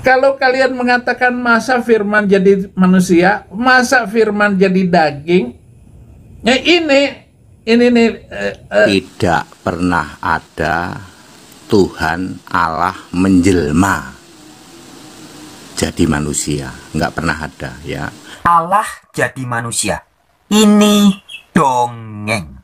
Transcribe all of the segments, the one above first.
Kalau kalian mengatakan masa firman jadi manusia, masa firman jadi daging, ya ini nih. Tidak pernah ada Tuhan Allah menjelma jadi manusia, nggak pernah ada ya. Allah jadi manusia, ini dongeng.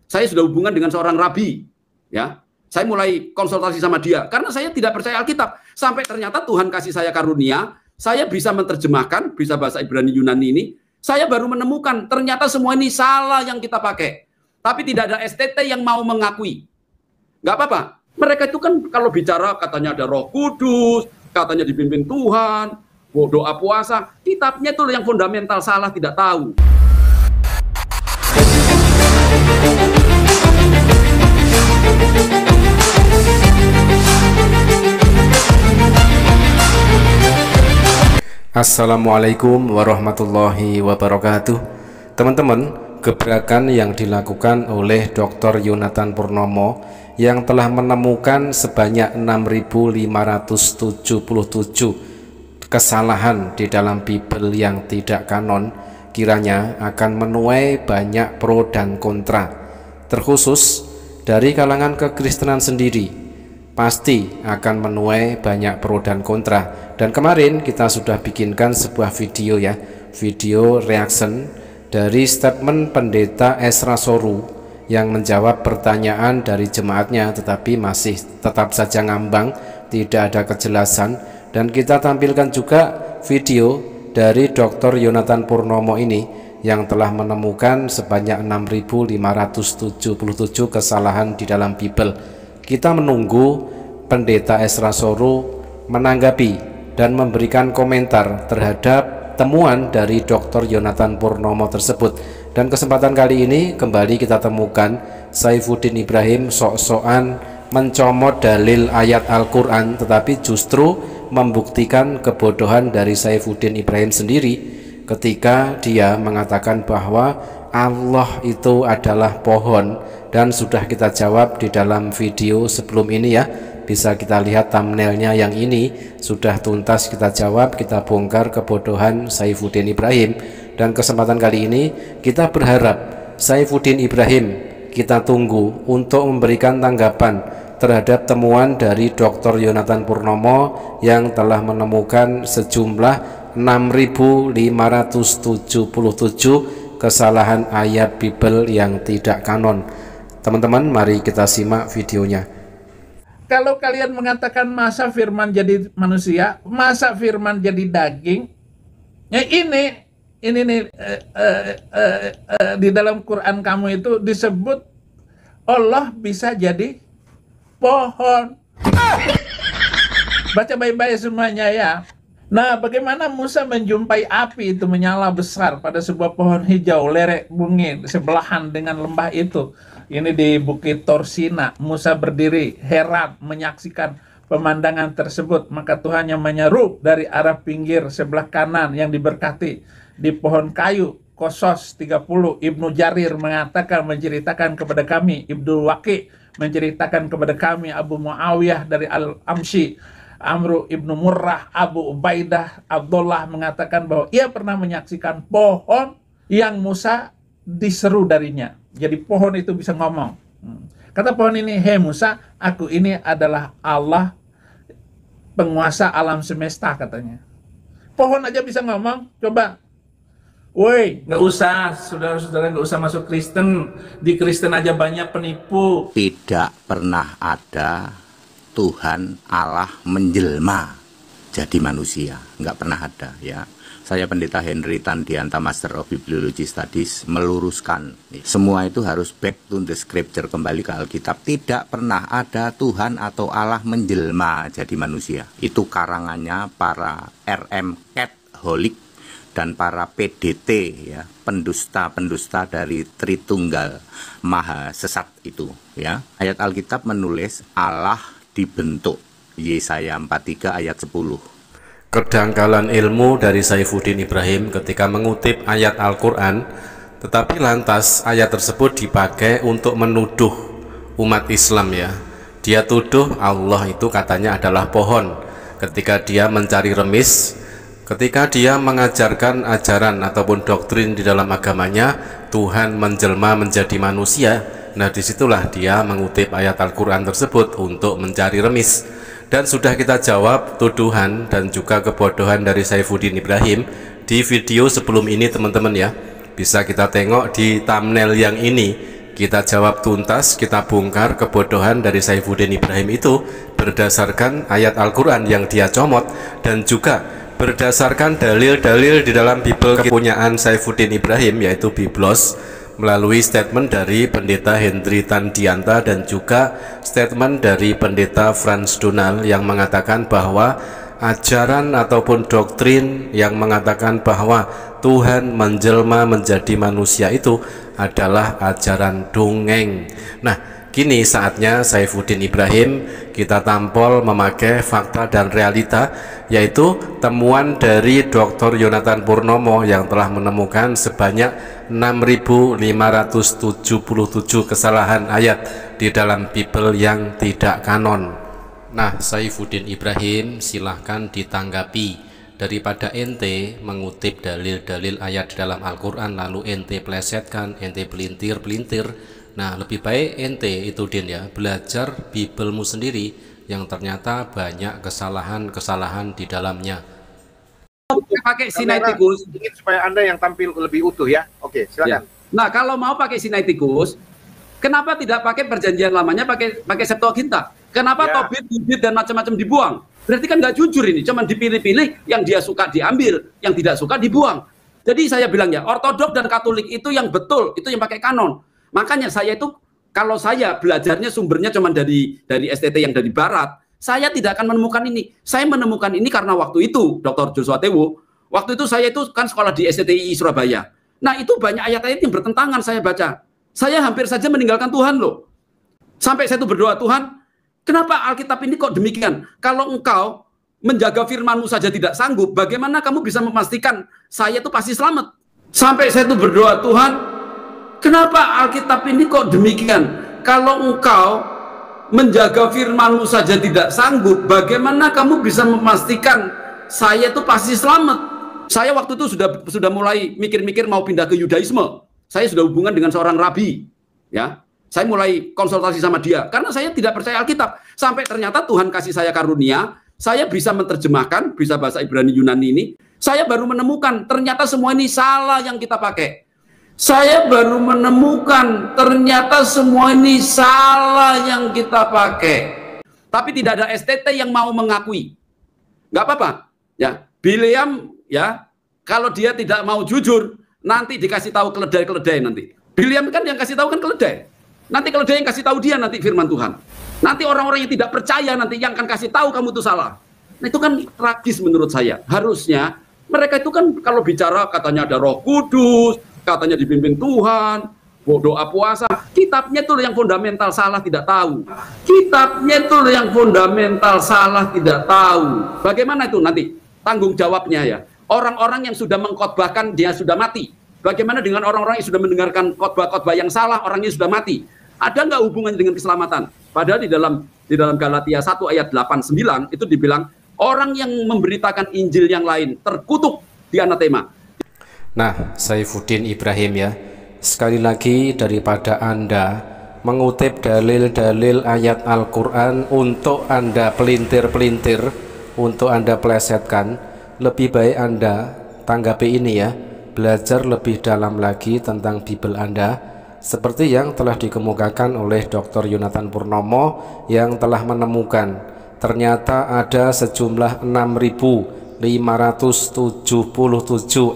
Saya sudah hubungan dengan seorang rabi, ya. Saya mulai konsultasi sama dia karena saya tidak percaya Alkitab. Sampai ternyata Tuhan kasih saya karunia, saya bisa menerjemahkan, bisa bahasa Ibrani Yunani ini. Saya baru menemukan ternyata semua ini salah yang kita pakai. Tapi tidak ada STT yang mau mengakui. Nggak apa-apa. Mereka itu kan kalau bicara katanya ada Roh Kudus, katanya dipimpin Tuhan, doa puasa. Kitabnya itu yang fundamental salah, tidak tahu. Assalamualaikum warahmatullahi wabarakatuh. Teman-teman, gebrakan yang dilakukan oleh Dr. Yonatan Purnomo yang telah menemukan sebanyak 6.577 kesalahan di dalam Bible yang tidak kanon, kiranya akan menuai banyak pro dan kontra, terkhusus dari kalangan kekristenan sendiri. Pasti akan menuai banyak pro dan kontra. Dan kemarin kita sudah bikinkan sebuah video ya, video reaction dari statement pendeta Ezra Soru yang menjawab pertanyaan dari jemaatnya, tetapi masih tetap saja ngambang, tidak ada kejelasan. Dan kita tampilkan juga video dari Dr. Yonatan Purnomo ini yang telah menemukan sebanyak 6.577 kesalahan di dalam Bible. Kita menunggu pendeta Ezra Soru menanggapi dan memberikan komentar terhadap temuan dari Dr. Yonatan Purnomo tersebut. Dan kesempatan kali ini kembali kita temukan Saifuddin Ibrahim sok-sokan mencomot dalil ayat Al-Quran, tetapi justru membuktikan kebodohan dari Saifuddin Ibrahim sendiri ketika dia mengatakan bahwa Allah itu adalah pohon. Dan sudah kita jawab di dalam video sebelum ini ya, bisa kita lihat thumbnailnya yang ini, sudah tuntas kita jawab, kita bongkar kebodohan Saifuddin Ibrahim. Dan kesempatan kali ini kita berharap Saifuddin Ibrahim kita tunggu untuk memberikan tanggapan terhadap temuan dari Dr. Yonatan Purnomo yang telah menemukan sejumlah 6.577 kesalahan ayat Bible yang tidak kanon. Teman-teman, mari kita simak videonya. Kalau kalian mengatakan masa firman jadi manusia, masa firman jadi daging, ya ini nih di dalam Quran kamu itu disebut Allah bisa jadi pohon. Baca baik-baik semuanya ya. Nah, bagaimana Musa menjumpai api itu menyala besar pada sebuah pohon hijau lerek bungin sebelahan dengan lembah itu. Ini di Bukit Torsina. Musa berdiri heran menyaksikan pemandangan tersebut. Maka Tuhan yang menyeru dari arah pinggir sebelah kanan yang diberkati di pohon kayu. Qasas 30. Ibnu Jarir mengatakan, menceritakan kepada kami. Ibnu Waqi menceritakan kepada kami. Abu Muawiyah dari Al-Amshi, Amru ibnu Murrah, Abu Ubaidah, Abdullah mengatakan bahwa ia pernah menyaksikan pohon yang Musa diseru darinya. Jadi pohon itu bisa ngomong. Kata pohon ini, "Hei Musa, aku ini adalah Allah penguasa alam semesta," katanya. Pohon aja bisa ngomong, coba. Woi, nggak usah, saudara-saudara nggak usah masuk Kristen. Di Kristen aja banyak penipu. Tidak pernah ada Tuhan Allah menjelma jadi manusia, nggak pernah ada ya. Saya Pendeta Henry Tandianta, Master of Bibliology Studies, meluruskan semua itu harus back to the scripture, kembali ke Alkitab. Tidak pernah ada Tuhan atau Allah menjelma jadi manusia. Itu karangannya para RM Catholic dan para PDT ya, pendusta-pendusta dari Tritunggal Maha Sesat itu ya. Ayat Alkitab menulis Allah dibentuk, Yesaya 43 ayat 10. Kedangkalan ilmu dari Saifuddin Ibrahim ketika mengutip ayat Al-Quran, tetapi lantas ayat tersebut dipakai untuk menuduh umat Islam ya. Dia tuduh Allah itu katanya adalah pohon. ketika dia mencari remis, ketika dia mengajarkan ajaran ataupun doktrin di dalam agamanya, Tuhan menjelma menjadi manusia. Nah, disitulah dia mengutip ayat Al-Quran tersebut untuk mencari remis. Dan sudah kita jawab tuduhan dan juga kebodohan dari Saifuddin Ibrahim di video sebelum ini, teman-teman ya. Bisa kita tengok di thumbnail yang ini. Kita jawab tuntas, kita bongkar kebodohan dari Saifuddin Ibrahim itu berdasarkan ayat Al-Quran yang dia comot, dan juga berdasarkan dalil-dalil di dalam Bible kepunyaan Saifuddin Ibrahim, yaitu Biblos, melalui statement dari Pendeta Henry Tandianta dan juga statement dari Pendeta Frans Donal yang mengatakan bahwa ajaran ataupun doktrin yang mengatakan bahwa Tuhan menjelma menjadi manusia itu adalah ajaran dongeng. Nah, kini saatnya Saifuddin Ibrahim kita tampol memakai fakta dan realita, yaitu temuan dari Dr. Yonatan Purnomo yang telah menemukan sebanyak 6.577 kesalahan ayat di dalam Bible yang tidak kanon. Nah, Saifuddin Ibrahim, silahkan ditanggapi. Daripada ente mengutip dalil-dalil ayat di dalam Al-Quran lalu ente plesetkan, ente pelintir-pelintir. Nah, lebih baik ente itu, Din, ya, belajar Biblemu sendiri yang ternyata banyak kesalahan-kesalahan di dalamnya. Pakai Sinaiticus ingin supaya Anda yang tampil lebih utuh ya. Oke, silakan. Nah, kalau mau pakai Sinaiticus, kenapa tidak pakai perjanjian lamanya, pakai Septuaginta? Kenapa Tobit, Yudit, dan macam-macam dibuang? Berarti kan nggak jujur ini, cuman dipilih-pilih, yang dia suka diambil, yang tidak suka dibuang. Jadi saya bilang ya, Ortodok dan Katolik itu yang betul, itu yang pakai kanon. Makanya saya itu, kalau saya belajarnya sumbernya cuman dari STT yang dari Barat, saya tidak akan menemukan ini. Saya menemukan ini karena waktu itu, Dr. Joshua Tewo, waktu itu saya itu kan sekolah di STTI Surabaya. Nah, itu banyak ayat-ayat yang bertentangan saya baca. Saya hampir saja meninggalkan Tuhan loh. Sampai saya itu berdoa, Tuhan, kenapa Alkitab ini kok demikian? Kalau engkau menjaga firman-Mu saja tidak sanggup, bagaimana kamu bisa memastikan saya itu pasti selamat? Sampai saya itu berdoa, Tuhan, kenapa Alkitab ini kok demikian? Kalau engkau menjaga firman-Mu saja tidak sanggup, bagaimana kamu bisa memastikan saya itu pasti selamat? Saya waktu itu sudah mulai mikir-mikir mau pindah ke Yudaisme. Saya sudah hubungan dengan seorang rabi, ya. Saya mulai konsultasi sama dia karena saya tidak percaya Alkitab. Sampai ternyata Tuhan kasih saya karunia, saya bisa menerjemahkan, bisa bahasa Ibrani Yunani ini. Saya baru menemukan ternyata semua ini salah yang kita pakai. Saya baru menemukan ternyata semua ini salah yang kita pakai. Tapi tidak ada STT yang mau mengakui. Nggak apa-apa, ya. Bileam, ya, kalau dia tidak mau jujur, nanti dikasih tahu keledai-keledai nanti. Bileam kan yang kasih tahu kan keledai. Nanti keledai yang kasih tahu dia nanti firman Tuhan. Nanti orang-orang yang tidak percaya nanti yang akan kasih tahu kamu itu salah. Nah, itu kan tragis menurut saya. Harusnya mereka itu kan kalau bicara katanya ada Roh Kudus, katanya dipimpin Tuhan, doa puasa. Kitabnya itu yang fundamental salah tidak tahu. Kitabnya itu yang fundamental salah tidak tahu. Bagaimana itu nanti tanggung jawabnya ya? Orang-orang yang sudah mengkhotbahkan dia sudah mati. Bagaimana dengan orang-orang yang sudah mendengarkan khotbah-khotbah yang salah, orangnya sudah mati? Ada nggak hubungannya dengan keselamatan? Padahal di dalam Galatia 1 ayat 8-9 itu dibilang orang yang memberitakan Injil yang lain terkutuk di anatema. Nah, Saifuddin Ibrahim ya, sekali lagi daripada Anda mengutip dalil-dalil ayat Al-Quran untuk Anda pelintir-pelintir, untuk Anda plesetkan, lebih baik Anda tanggapi ini ya, belajar lebih dalam lagi tentang Bible Anda, seperti yang telah dikemukakan oleh Dr. Yonatan Purnomo yang telah menemukan ternyata ada sejumlah 6.577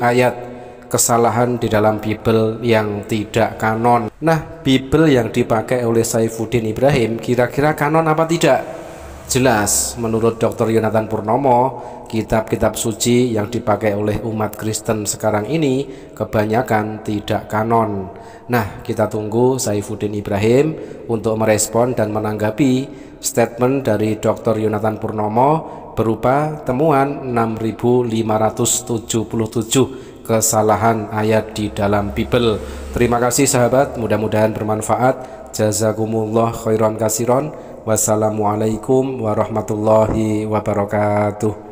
ayat kesalahan di dalam Bible yang tidak kanon. Nah, Bible yang dipakai oleh Saifuddin Ibrahim kira-kira kanon apa tidak? Jelas, menurut Dr. Yonatan Purnomo, kitab-kitab suci yang dipakai oleh umat Kristen sekarang ini kebanyakan tidak kanon. Nah, kita tunggu Saifuddin Ibrahim untuk merespon dan menanggapi statement dari Dr. Yonatan Purnomo berupa temuan 6.577 kesalahan ayat di dalam Bible. Terima kasih sahabat, mudah-mudahan bermanfaat. Jazakumullah khairan kasiron. Wassalamualaikum warahmatullahi wabarakatuh.